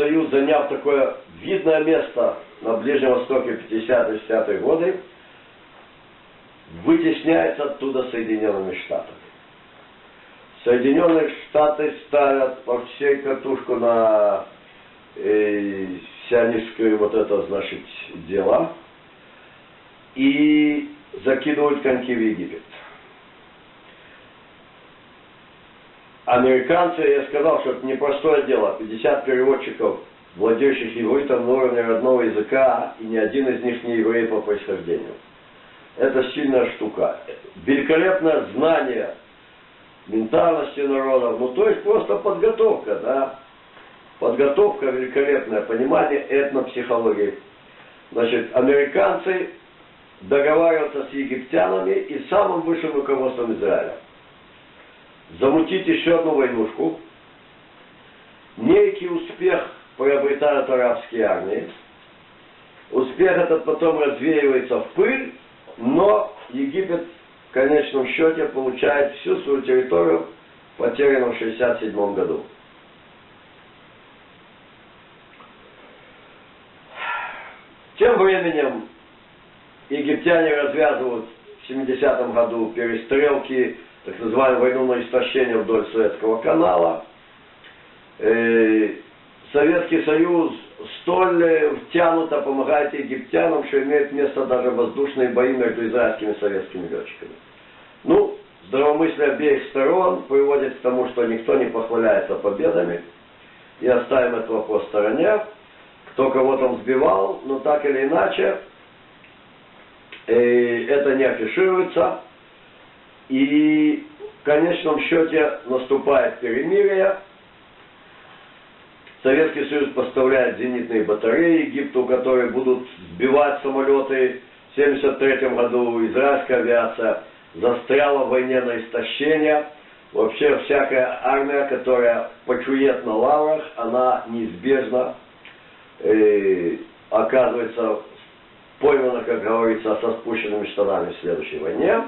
Союз, заняв такое видное место на Ближнем Востоке в 50-60-е годы, вытесняется оттуда Соединенными Штатами. Соединенные Штаты ставят по всей катушку на сионистское вот это, значит, дело и закидывают коньки в Египет. Американцы, я сказал, что это непростое дело. 50 переводчиков, владеющих ивритом на уровне родного языка, и ни один из них не еврей по происхождению. Это сильная штука. Великолепное знание ментальности народов, ну то есть просто подготовка, да. Подготовка великолепное, понимание этнопсихологии. Значит, американцы договариваются с египтянами и самым высшим руководством Израиля. Замутить еще одну войнушку. Некий успех приобретают арабские армии. Успех этот потом развеивается в пыль, но Египет в конечном счете получает всю свою территорию, потерянную в 1967 году. Тем временем египтяне развязывают в 70-м году перестрелки, так называемую войну на истощение вдоль Суэцкого канала. Советский Союз столь втянуто помогает египтянам, что имеет место даже воздушные бои между израильскими и советскими летчиками. Ну, здравомыслие обеих сторон приводит к тому, что никто не похваляется победами. И оставим этот вопрос в стороне. Кто кого там сбивал, но так или иначе, это не афишируется. И в конечном счете наступает перемирие. Советский Союз поставляет зенитные батареи Египту, которые будут сбивать самолеты. В 1973 году израильская авиация застряла в войне на истощение. Вообще всякая армия, которая почует на лаврах, она неизбежно оказывается поймана, как говорится, со спущенными штанами в следующей войне.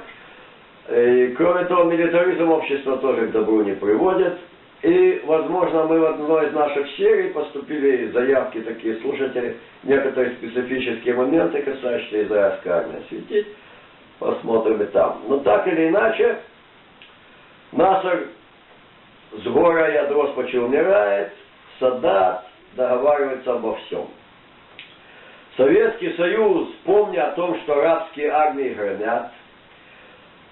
И, кроме того, милитаризм общества тоже к добру не приводит. И, возможно, мы в одной из наших серий поступили заявки такие слушатели, некоторые специфические моменты, касающиеся израильской армии, осветить. Посмотрим и там. Но так или иначе, Насер с горя Ядроспачи умирает, Садат договаривается обо всем. Советский Союз, помня о том, что арабские армии громят,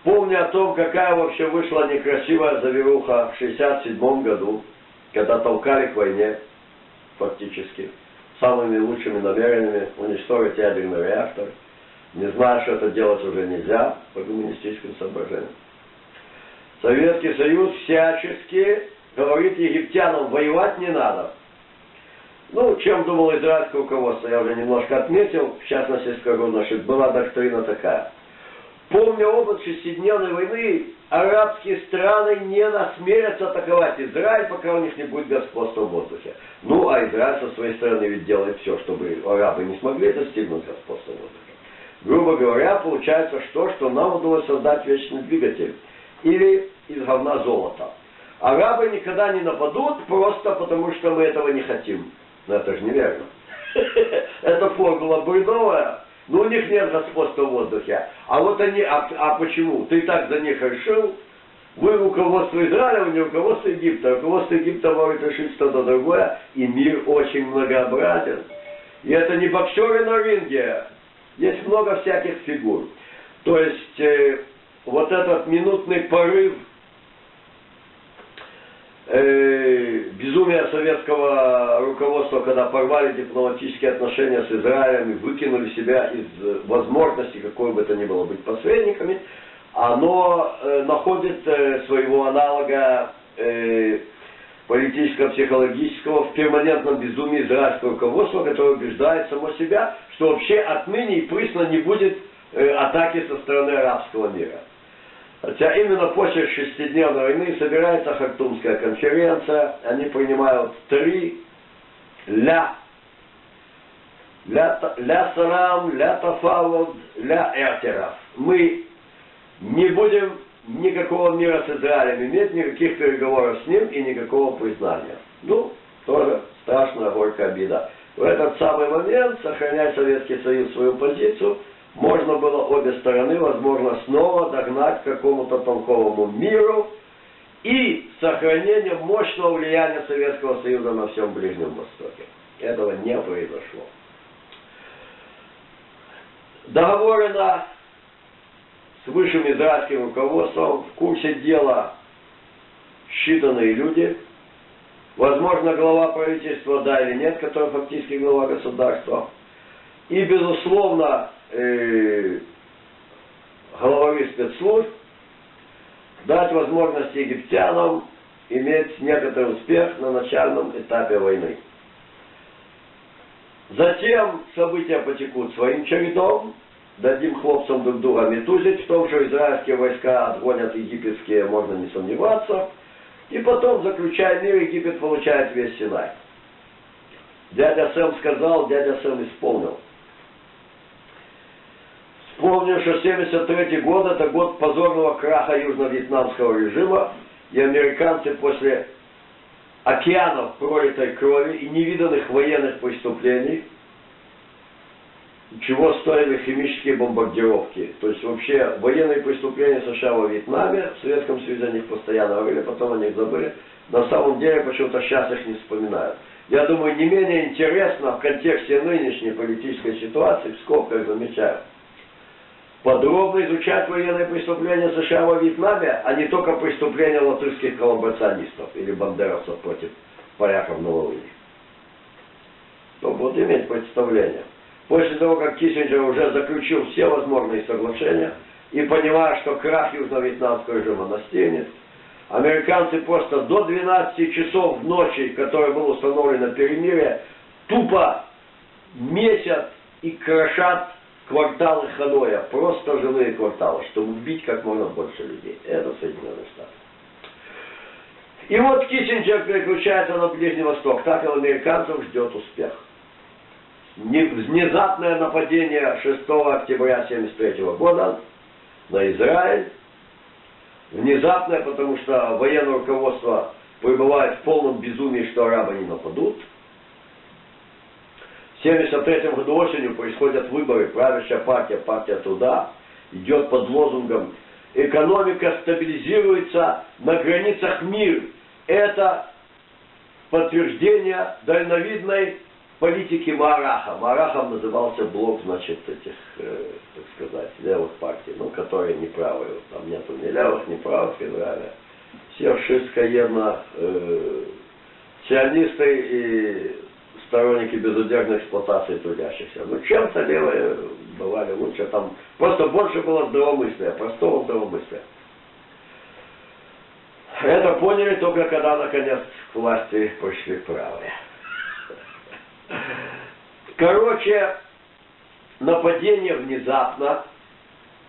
помня о том, какая вообще вышла некрасивая завируха в 1967 году, когда толкали к войне, фактически, самыми лучшими намерениями уничтожить ядерный реактор, не зная, что это делать уже нельзя по гуманистическим соображениям. Советский Союз всячески говорит египтянам, воевать не надо. Ну, чем думал израильское руководство, я уже немножко отметил, в частности скажу, значит, была доктрина такая. Помня опыт шестидневной войны, арабские страны не насмелятся атаковать Израиль, пока у них не будет господства в воздухе. Ну, а Израиль со своей стороны ведь делает все, чтобы арабы не смогли достигнуть господства в воздухе. Грубо говоря, получается что нам удалось создать вечный двигатель. Или из говна золото. Арабы никогда не нападут, просто потому что мы этого не хотим. Но это же неверно. Это формула бредовая. Но у них нет господства в воздухе. А вот они, а почему? Ты так за них решил? Вы руководство Израиля, вы не руководство Египта. Руководство Египта может решить что-то другое. И мир очень многообразен. И это не боксеры на ринге. Есть много всяких фигур. То есть, вот этот минутный порыв безумия советского руководства, когда порвали дипломатические отношения с Израилем и выкинули себя из возможности, какой бы то ни было, быть посредниками, оно находит своего аналога политическо-психологического в перманентном безумии израильского руководства, которое убеждает само себя, что вообще отныне и присно не будет атаки со стороны арабского мира. Хотя именно после шестидневной войны собирается Хартумская конференция, они принимают 3 ля сарам, ля тафавод, ля эртераф. Мы не будем никакого мира с Израилем иметь, никаких переговоров с ним и никакого признания. Ну, Тоже страшная горькая обида. В этот самый момент, сохраняя Советский Союз свою позицию, можно было обе стороны, возможно, снова догнать к какому-то толковому миру и сохранение мощного влияния Советского Союза на всем Ближнем Востоке. Этого не произошло. Договорено с высшим израильским руководством, в курсе дела считанные люди, возможно, глава правительства, да или нет, который фактически глава государства, и, безусловно, главари спецслужб, дать возможность египтянам иметь некоторый успех на начальном этапе войны. Затем события потекут своим чередом, дадим хлопцам друг друга метузить, в том, что израильские войска отгонят египетские, можно не сомневаться, и потом, заключая мир, Египет получает весь Синай. Дядя Сэм сказал, дядя Сэм исполнил. Вспомню, что 1973 год это год позорного краха южно-вьетнамского режима, и американцы после океанов пролитой крови и невиданных военных преступлений, чего стоили химические бомбардировки. То есть вообще военные преступления США во Вьетнаме, в Советском Союзе о них постоянно говорили, потом о них забыли. На самом деле почему-то сейчас их не вспоминают. Я думаю, не менее интересно в контексте нынешней политической ситуации, в скобках замечаю, подробно изучать военные преступления США во Вьетнаме, а не только преступления латышских коллаборационистов или бандеровцев против поляков на Волыне. Чтобы вот иметь представление. После того, как Киссинджер уже заключил все возможные соглашения и понимая, что крах южно-вьетнамского режима настигнет, американцы просто до 12 часов ночи, который был установлен на перемирие, тупо месят и крошат кварталы Ханоя, просто жилые кварталы, чтобы убить как можно больше людей. Это Соединенные Штаты. И вот Киссинджер переключается на Ближний Восток. Так и американцев ждет успех. Внезапное нападение 6 октября 1973 года на Израиль. Внезапное, потому что военное руководство пребывает в полном безумии, что арабы не нападут. В 1973 году осенью происходят выборы. Правящая партия, партия труда, идет под лозунгом «Экономика стабилизируется на границах мира». Это подтверждение дальновидной политики Маараха. Маарахом назывался блок, значит, этих, так сказать, левых партий, ну, которые не правые. Там нету ни левых, ни правых в Израиле. Все шистскоедно сионисты и сторонники безудержной эксплуатации трудящихся. Ну, чем-то левые бывали лучше. Там просто больше было здравомыслия, простого здравомыслия. Это поняли только когда, наконец, к власти пришли правые. Короче, нападение внезапно.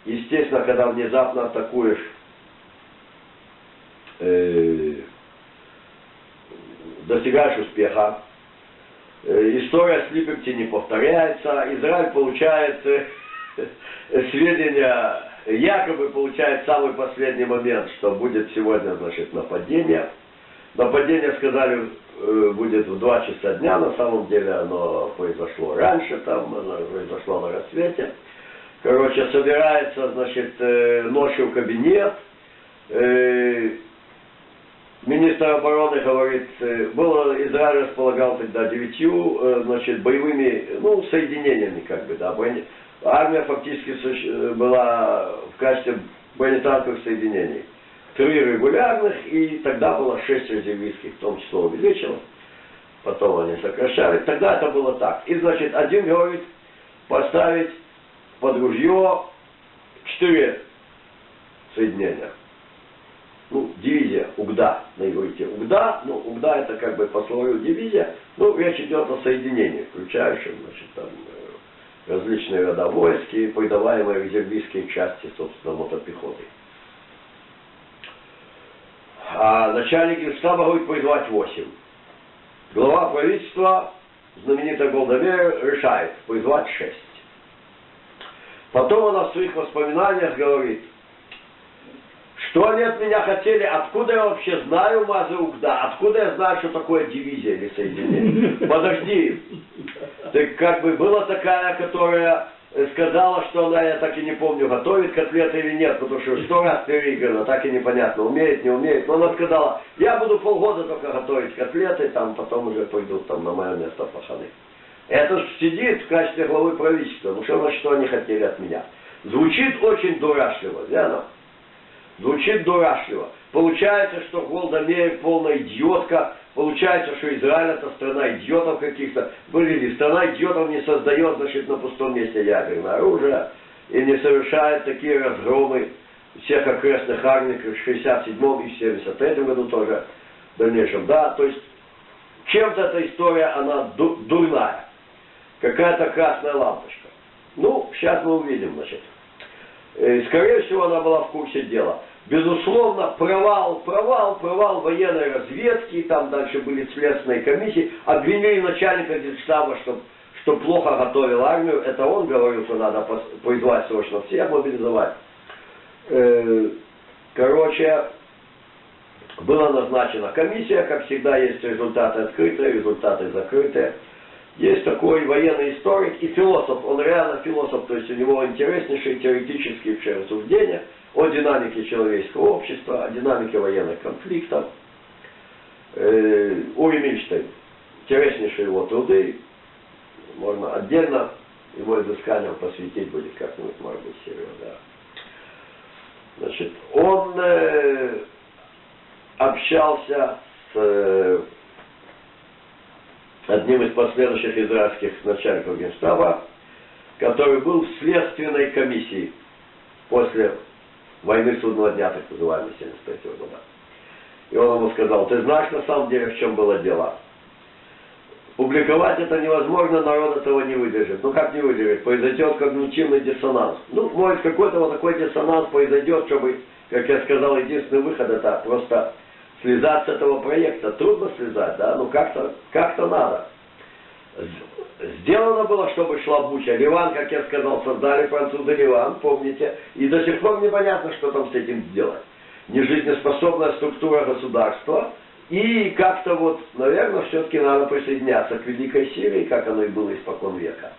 Естественно, когда внезапно атакуешь, достигаешь успеха. История с Либерти не повторяется. Израиль получает сведения, якобы получает в самый последний момент, что будет сегодня, значит, нападение. Нападение, сказали, будет в 2 часа дня, на самом деле оно произошло раньше, там оно произошло на рассвете. Короче, собирается, значит, ночью в кабинет. Министр обороны говорит, Израиль располагал тогда 9, значит, боевыми, ну, соединениями, как бы, да. Армия фактически была в качестве бронетанковых соединений. 3 регулярных, и тогда было 6 резервистских, в том числе увеличилось. Потом они сокращали. Тогда это было так. И, значит, один говорит поставить под ружье 4 соединения. Ну, дивизия, УГДА, на иврите УГДА, ну, УГДА это как бы по словарю дивизия, ну, речь идет о соединении, включающем, значит, там, различные рода войск и придаваемые резервистские части, собственно, мотопехоты. А начальник штаба говорит призвать 8. Глава правительства, знаменитый Голда Меир, решает призвать 6. Потом она в своих воспоминаниях говорит, Что они от меня хотели? Откуда я вообще знаю Мазы Угда? Откуда я знаю, что такое дивизия или соединение? Подожди. Так как бы была такая, которая сказала, что она, я так и не помню, готовит котлеты или нет, потому что 100 раз переиграно, так и непонятно, умеет, не умеет. Но она сказала, я буду полгода только готовить котлеты, там потом уже пойдут там на мое место паханы. Это ж сидит в качестве главы правительства. Ну что они хотели от меня? Звучит очень дурашливо, верно? Звучит дурашливо. Получается, что Голда Меир полная идиотка. Получается, что Израиль это страна идиотов каких-то. Были страна идиотов не создает, значит, на пустом месте ядерное оружие. И не совершает такие разгромы всех окрестных армий в 67-м и в 73-м году тоже в дальнейшем. Да, то есть чем-то эта история, она дурная. Какая-то красная лампочка. Ну, сейчас мы увидим, значит. Скорее всего, она была в курсе дела. Безусловно, провал военной разведки, там дальше были следственные комиссии, обвинили начальника генштаба, что плохо готовил армию. Это он говорил, что надо призвать срочно всех мобилизовать. Короче, была назначена комиссия, как всегда, есть результаты открытые, результаты закрытые. Есть такой военный историк и философ, он реально философ, то есть у него интереснейшие теоретические рассуждения о динамике человеческого общества, о динамике военных конфликтов. Ури Мильштейн, интереснейшие его труды, можно отдельно его изысканиям посвятить будет как-нибудь, может быть, серию, да. Значит, он общался с одним из последующих израильских начальников генштаба, который был в следственной комиссии после войны судного дня, так называемой, 73 года. И он ему сказал, ты знаешь на самом деле, в чем было дело? Публиковать это невозможно, народ этого не выдержит. Ну как не выдержит? Произойдет когнитивный диссонанс. Ну, может, какой-то вот такой диссонанс произойдет, чтобы, как я сказал, единственный выход это просто слезать с этого проекта. Трудно слезать, да? Ну как-то надо. Сделано было, чтобы шла буча. Ливан, как я сказал, создали французы Ливан, помните? И до сих пор непонятно, что там с этим сделать. Нежизнеспособная структура государства. И как-то вот, наверное, все-таки надо присоединяться к Великой Сирии, как оно и было испокон века.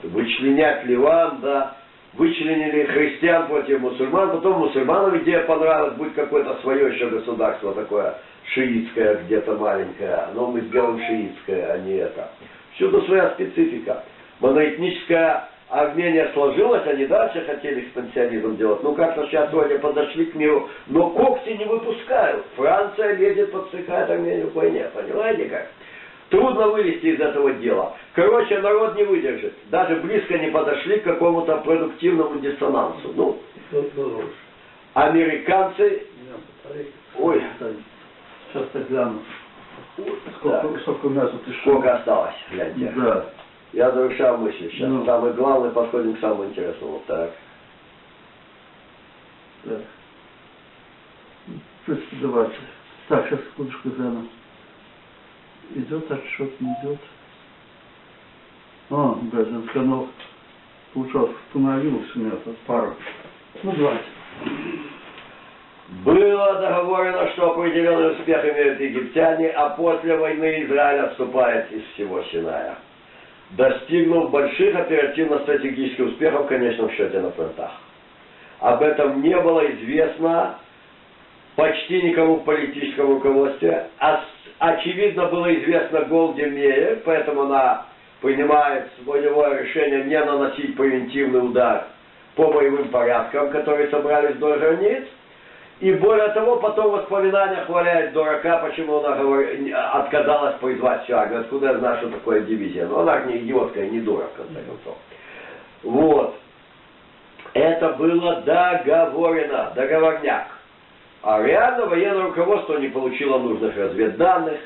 Вычленять Ливан, да. Вычленили христиан против мусульман, потом мусульманам идея понравилась, будет какое-то свое еще государство такое шиитское, где-то маленькое, но мы сделаем шиитское, а не это. Всюду своя специфика. Моноэтническое Армения сложилась, они дальше хотели экспансионизм делать. Ну как-то сейчас вроде подошли к миру, но когти не выпускают. Франция лезет, подсыхает Армению к войне, понимаете как? Трудно вылезти из этого дела. Короче, народ не выдержит. Даже близко не подошли к какому-то продуктивному диссонансу. Ну, американцы... Ой. Сейчас так гляну. Сколько мяса ты что? Сколько осталось, гляньте. Да. Я завершаю мысль. Сейчас самое главное, подходим к самому интересному. Так. Так. Давайте. Так, сейчас секундочку гляну. Идет отсчет, не идет. А, блядь, канал, получалось, остановился у меня тут пару. Ну, давайте. Было договорено, что определенный успех имеют египтяне, а после войны Израиль отступает из всего Синая, достигнув больших оперативно-стратегических успехов в конечном счете на фронтах. Об этом не было известно почти никому в политическом руководстве. Очевидно, было известно Голде Меир, поэтому она принимает волевое решение не наносить превентивный удар по боевым порядкам, которые собрались вдоль границ. И более того, потом воспоминания хваляют дурака, почему она отказалась призвать всю армию. Откуда я знаю, что такое дивизия? Но она не идиотка и не дура, в конце концов. Вот. Это было договорено, договорняк. А реально военное руководство не получило нужных разведданных,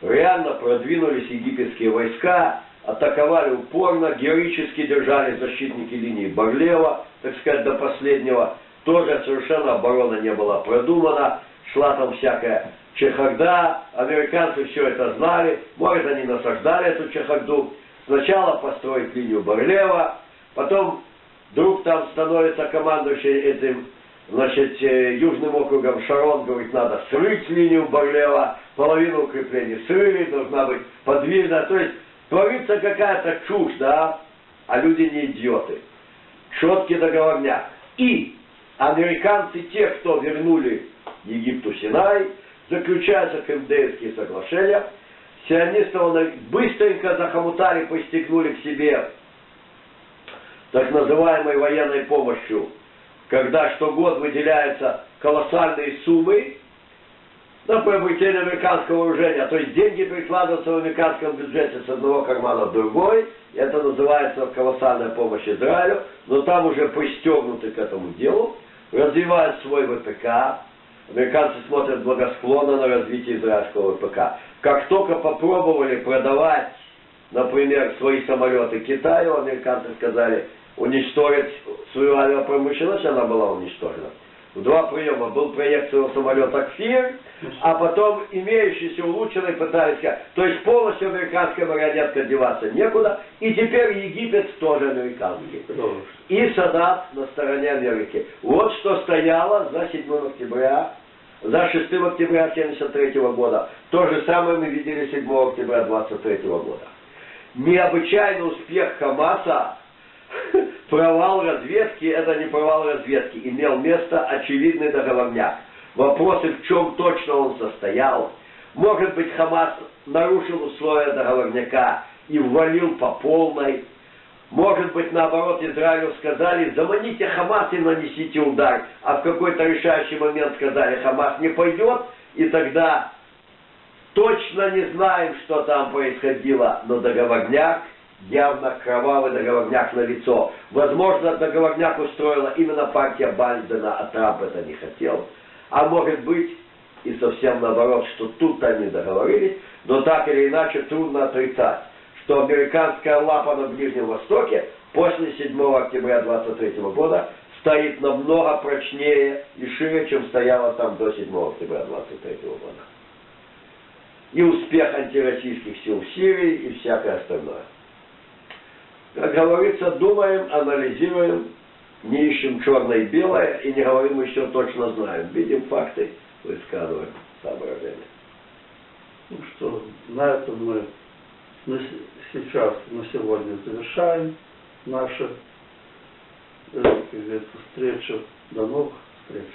реально продвинулись египетские войска, атаковали упорно, героически держали защитники линии Барлева, так сказать, до последнего. Тоже совершенно оборона не была продумана, шла там всякая чехарда, американцы все это знали, может они насаждали эту чехарду. Сначала построить линию Барлева, потом вдруг там становится командующий этим значит, Южным округом Шарон говорит, надо срыть линию Bar-Lev, половину укреплений срыли, должна быть подвижна. То есть творится какая-то чушь, да, а люди не идиоты. Четкий договорняк. И американцы, те, кто вернули Египту Синай, заключаются Кэмп-Дэвидские соглашения. Сионисты быстренько захомутали, постигнули к себе так называемой военной помощью, когда что год выделяются колоссальные суммы на приобретение американского вооружения. То есть деньги прикладываются в американском бюджете с одного кармана в другой. Это называется колоссальная помощь Израилю. Но там уже пристегнуты к этому делу, развивают свой ВПК. Американцы смотрят благосклонно на развитие израильского ВПК. Как только попробовали продавать, например, свои самолеты Китаю, американцы сказали уничтожить свою авиапромышленность, она была уничтожена. В два приема. Был проект своего самолета «Кфир», а потом имеющийся улучшенный пытались сказать. То есть полностью американская марионетка деваться некуда, и теперь Египет тоже американский. И Садат на стороне Америки. Вот что стояло за 7 октября, за 6 октября 1973 года. То же самое мы видели 7 октября 1923 года. Необычайный успех Хамаса, провал разведки, это не провал разведки, имел место очевидный договорняк. Вопросы, в чем точно он состоял. Может быть, Хамас нарушил условия договорняка и ввалил по полной. Может быть, наоборот, Израилю сказали, заманите Хамас и нанесите удар. А в какой-то решающий момент сказали, Хамас не пойдет, и тогда точно не знаем, что там происходило, но договорняк, явно кровавый договорняк налицо. Возможно, договорняк устроила именно партия Байдена, а Трамп это не хотел. А может быть, и совсем наоборот, что тут они договорились, но так или иначе трудно отрицать, что американская лапа на Ближнем Востоке после 7 октября 1923 года стоит намного прочнее и шире, чем стояла там до 7 октября 1923 года. И успех антироссийских сил в Сирии и всякое остальное. Как говорится, думаем, анализируем, не ищем черное и белое, и не говорим еще точно знаем. Видим факты, высказываем соображения. Ну что, на этом мы сейчас, на сегодня завершаем нашу встречу. До новых встреч.